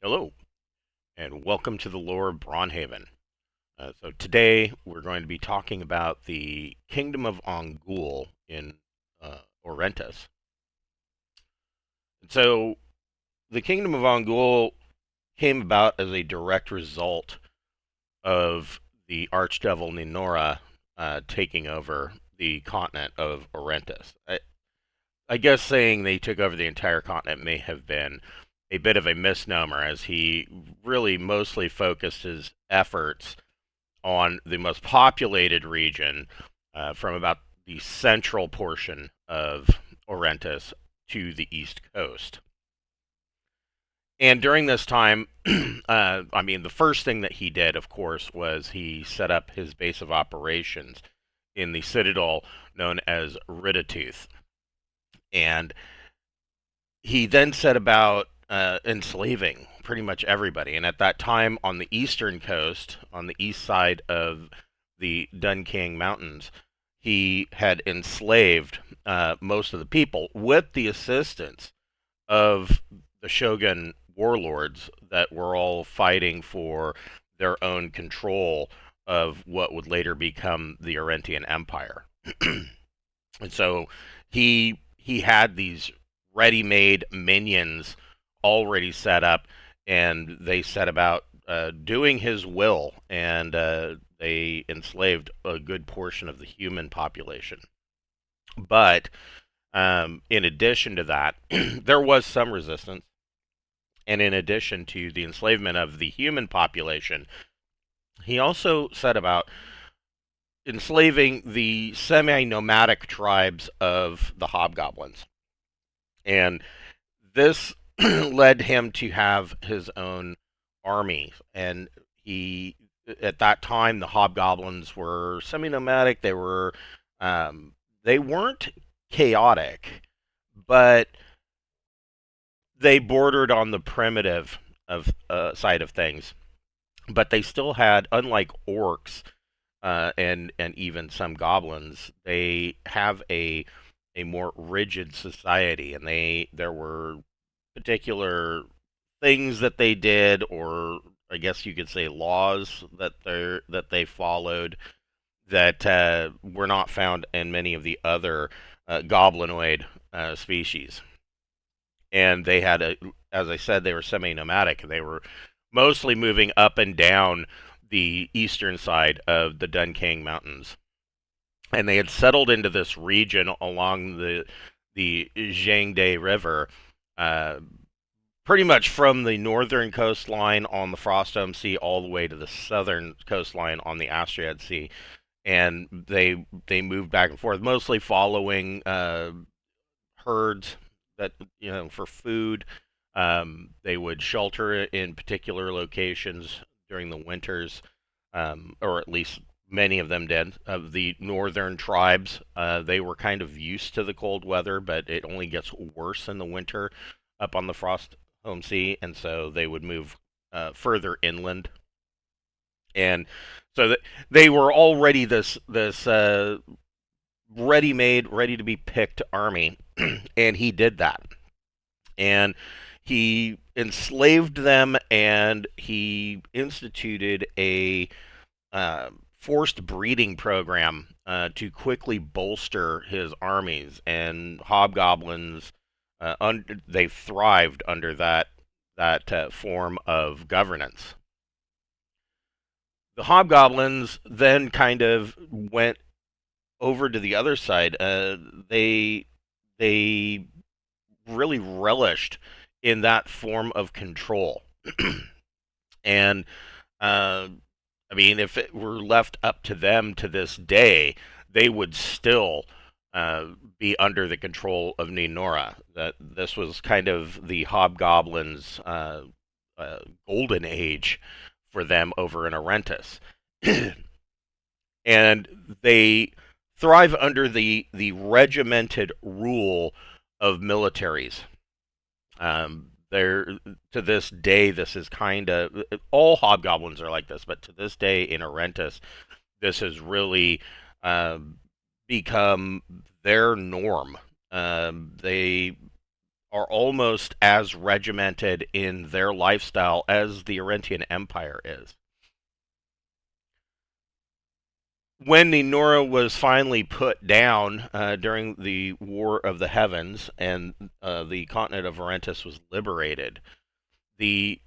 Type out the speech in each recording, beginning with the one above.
Hello, and welcome to the lore of Braunhaven. So today we're going to be talking about the Kingdom of Ongu'ul in Orentis. So the Kingdom of Ongu'ul came about as a direct result of the Archdevil Ninora taking over the continent of Orentis. I guess saying they took over the entire continent may have been a bit of a misnomer, as he really mostly focused his efforts on the most populated region from about the central portion of Orentis to the east coast. And during this time, the first thing that he did, of course, was he set up his base of operations in the citadel known as Riddatooth. And he then set about enslaving pretty much everybody. And at that time, on the eastern coast, on the east side of the Dunking Mountains, he had enslaved most of the people with the assistance of the shogun warlords that were all fighting for their own control of what would later become the Orentian Empire. And so he had these ready-made minions already set up, and they set about doing his will, and they enslaved a good portion of the human population. But in addition to that, there was some resistance, and in addition to the enslavement of the human population, he also set about enslaving the semi-nomadic tribes of the hobgoblins. And this led him to have his own army. And he, at that time, the hobgoblins were semi-nomadic. They weren't chaotic, but they bordered on the primitive of side of things. But they still had, unlike orcs and even some goblins, they have a more rigid society, and there were particular things that they did, or I guess you could say laws that they followed that were not found in many of the other goblinoid species. And they had as I said, they were semi-nomadic. They were mostly moving up and down the eastern side of the Dunking Mountains, and they had settled into this region along the Zhangde River, uh, pretty much from the northern coastline on the Frostdome Sea all the way to the southern coastline on the Astriad Sea. And they moved back and forth, mostly following herds that for food. They would shelter in particular locations during the winters, or at least many of them did. Of the northern tribes, they were kind of used to the cold weather, but it only gets worse in the winter up on the Frost Home Sea, and so they would move further inland. And so that they were already this ready-made, ready to be picked army, and he did that. And he enslaved them, and he instituted a forced breeding program to quickly bolster his armies. And hobgoblins, they thrived under that form of governance. The hobgoblins then kind of went over to the other side. They really relished in that form of control. And uh, if it were left up to them to this day, they would still be under the control of Ninora. That this was kind of the hobgoblins' golden age for them over in Orentis. And they thrive under the regimented rule of militaries. There to this day, this is kind of all hobgoblins are like this, but to this day in Orentis, this has really uh, become their norm. They are almost as regimented in their lifestyle as the Orentian Empire is. When the Nora was finally put down during the War of the Heavens and the continent of Orentis was liberated, the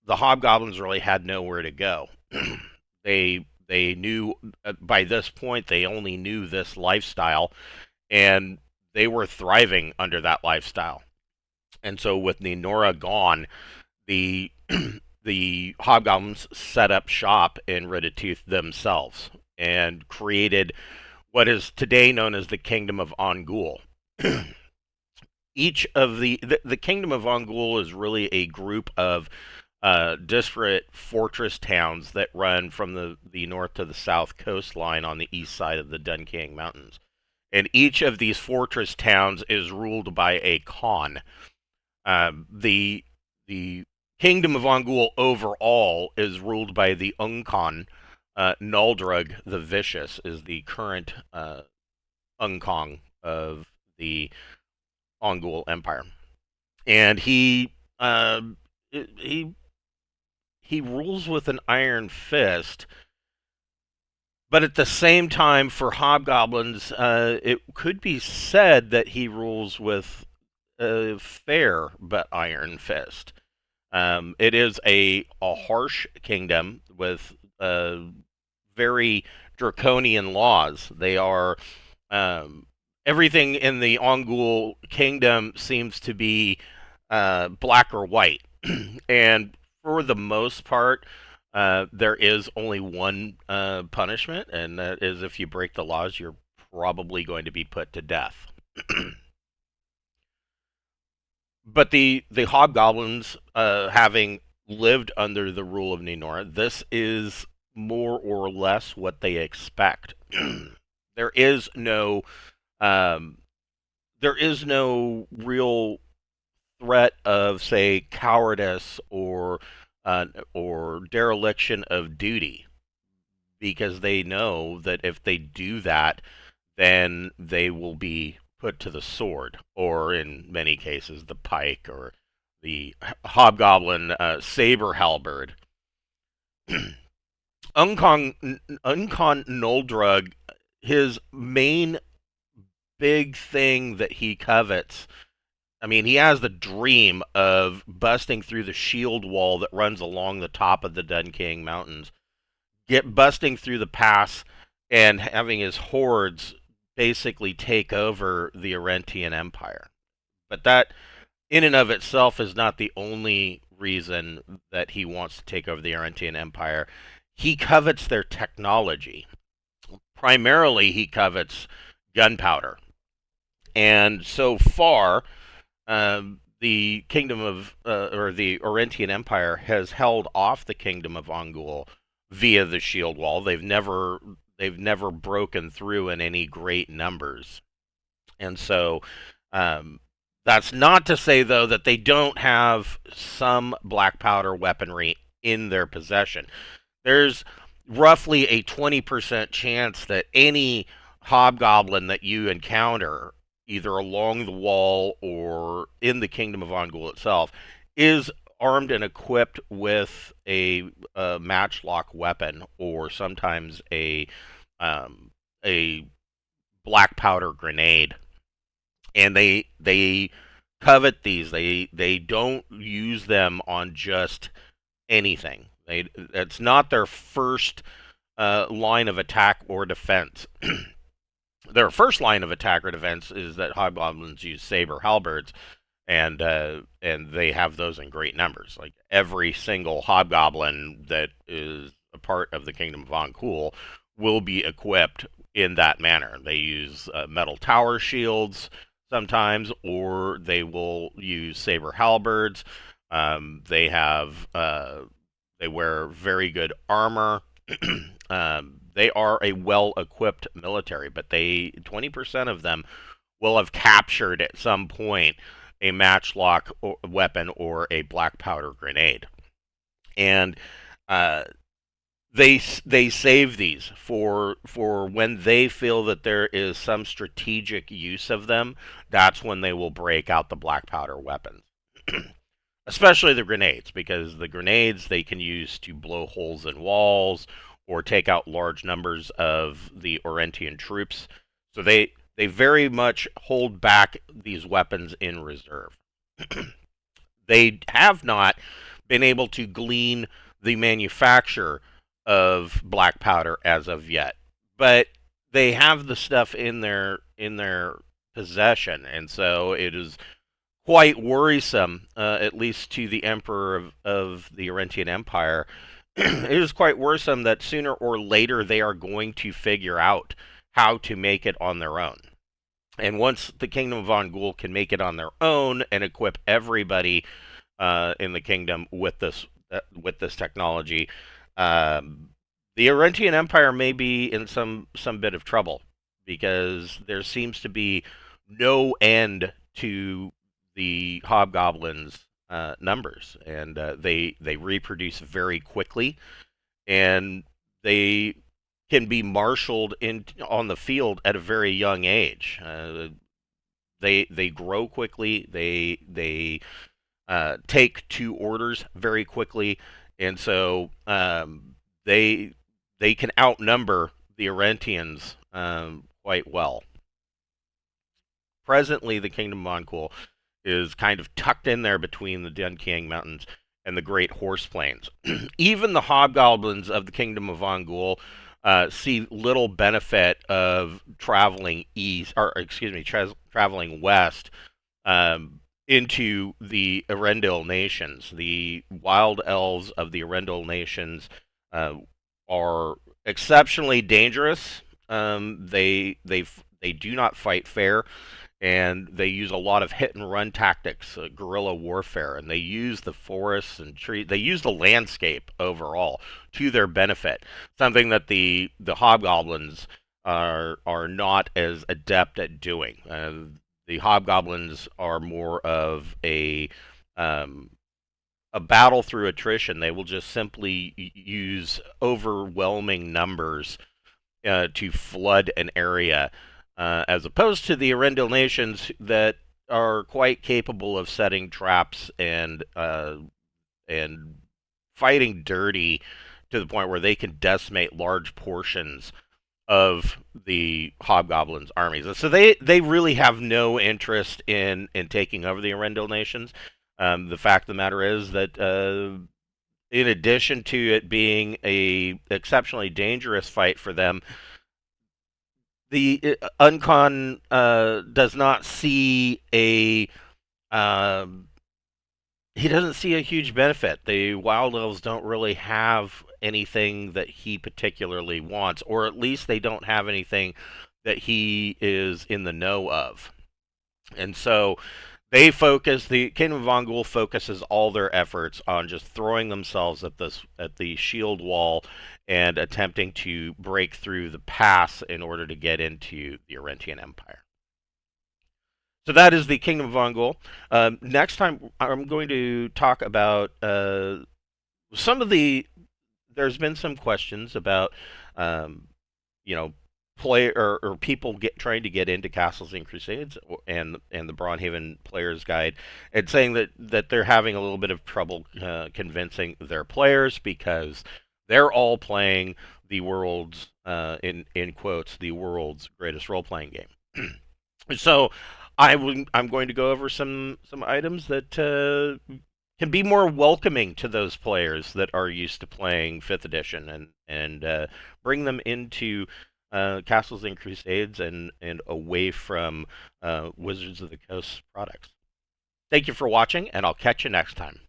the hobgoblins really had nowhere to go. They knew by this point they only knew this lifestyle, and they were thriving under that lifestyle. And so with the Nora gone, the the hobgoblins set up shop in Riditooth themselves and created what is today known as the Kingdom of Ongu'ul. Each of the Kingdom of Ongu'ul is really a group of disparate fortress towns that run from the north to the south coastline on the east side of the Dunking Mountains. And each of these fortress towns is ruled by a Khan. The Kingdom of Ongu'ul overall is ruled by the Ungkhan. Nuldrug the Vicious is the current Ungkong of the Ongu'ul Empire, and he he rules with an iron fist. But at the same time, for hobgoblins, it could be said that he rules with a fair but iron fist. It is a harsh kingdom with very draconian laws. They are everything in the Ongu'ul kingdom seems to be black or white, and for the most part, there is only one punishment, and that is if you break the laws, you're probably going to be put to death. But the hobgoblins, having lived under the rule of Ninora, this is more or less what they expect. there is no um, there is no real threat of, say, cowardice or dereliction of duty, because they know that if they do that, then they will be put to the sword, or in many cases, the pike or the hobgoblin saber halberd. Uncon Noldrug, his main big thing that he covets. I mean, he has the dream of busting through the shield wall that runs along the top of the Dunking Mountains, busting through the pass, and having his hordes basically take over the Orentian Empire. But that, in and of itself, is not the only reason that he wants to take over the Orentian Empire. He covets their technology. Primarily, he covets gunpowder. And so far, the kingdom of, or the Orentian Empire has held off the kingdom of Ongu'ul via the shield wall. They've never broken through in any great numbers, and so that's not to say, though, that they don't have some black powder weaponry in their possession. There's roughly a 20% chance that any hobgoblin that you encounter, either along the wall or in the kingdom of Ongu'ul itself, is armed and equipped with a matchlock weapon, or sometimes a black powder grenade. And they covet these. They don't use them on just anything. It's not their first line of attack or defense. Their first line of attack or defense is that hobgoblins use saber halberds, and they have those in great numbers. Like every single hobgoblin that is a part of the Kingdom of Ongu'ul will be equipped in that manner. They use metal tower shields sometimes, or they will use saber halberds. They wear very good armor. They are a well-equipped military, but 20% of them will have captured at some point a matchlock weapon or a black powder grenade. And they save these for when they feel that there is some strategic use of them. That's when they will break out the black powder weapons, especially the grenades, because the grenades they can use to blow holes in walls or take out large numbers of the Orentian troops. So they very much hold back these weapons in reserve. They have not been able to glean the manufacture of black powder as of yet, but they have the stuff in their possession, and so it is quite worrisome, at least to the emperor of the Orentian Empire. It is quite worrisome that sooner or later they are going to figure out how to make it on their own. And once the kingdom of Ongu'ul can make it on their own and equip everybody in the kingdom with this technology, um, the Orentian Empire may be in some bit of trouble because there seems to be no end to the hobgoblins' numbers, and they reproduce very quickly, and they can be marshaled in on the field at a very young age. They grow quickly. They take to orders very quickly, and so they can outnumber the Orentians quite well. Presently, the Kingdom of Ongu'ul is kind of tucked in there between the Dunqiang Mountains and the Great Horse Plains. Even the hobgoblins of the Kingdom of Ongu'ul see little benefit of traveling east, or excuse me, traveling west into the Arendelle nations. The wild elves of the Arendelle nations uh, are exceptionally dangerous. They do not fight fair, and they use a lot of hit and run tactics, guerrilla warfare, and they use the forests and trees. They use the landscape overall to their benefit. Something that the hobgoblins are not as adept at doing. The hobgoblins are more of a battle through attrition. They will just simply use overwhelming numbers to flood an area, as opposed to the Arendelle nations that are quite capable of setting traps and fighting dirty to the point where they can decimate large portions of the hobgoblins' armies. And so they really have no interest in taking over the Arendelle nations. The fact of the matter is that in addition to it being a exceptionally dangerous fight for them, the Uncon does not see a he doesn't see a huge benefit. The Wild Elves don't really have anything that he particularly wants, or at least they don't have anything that he is in the know of. And so the Kingdom of Ongu'ul focuses all their efforts on just throwing themselves at the shield wall and attempting to break through the pass in order to get into the Orentian Empire. So that is the Kingdom of Ongu'ul. Next time, I'm going to talk about some of the. There's been some questions about, um, you know, play or people trying to get into Castles and Crusades and the Braunhaven Player's Guide, and saying that they're having a little bit of trouble convincing their players because they're all playing the world's in quotes the world's greatest role playing game. So I'm going to go over some items that can be more welcoming to those players that are used to playing Fifth Edition, and bring them into Castles and Crusades and away from Wizards of the Coast products. Thank you for watching, and I'll catch you next time.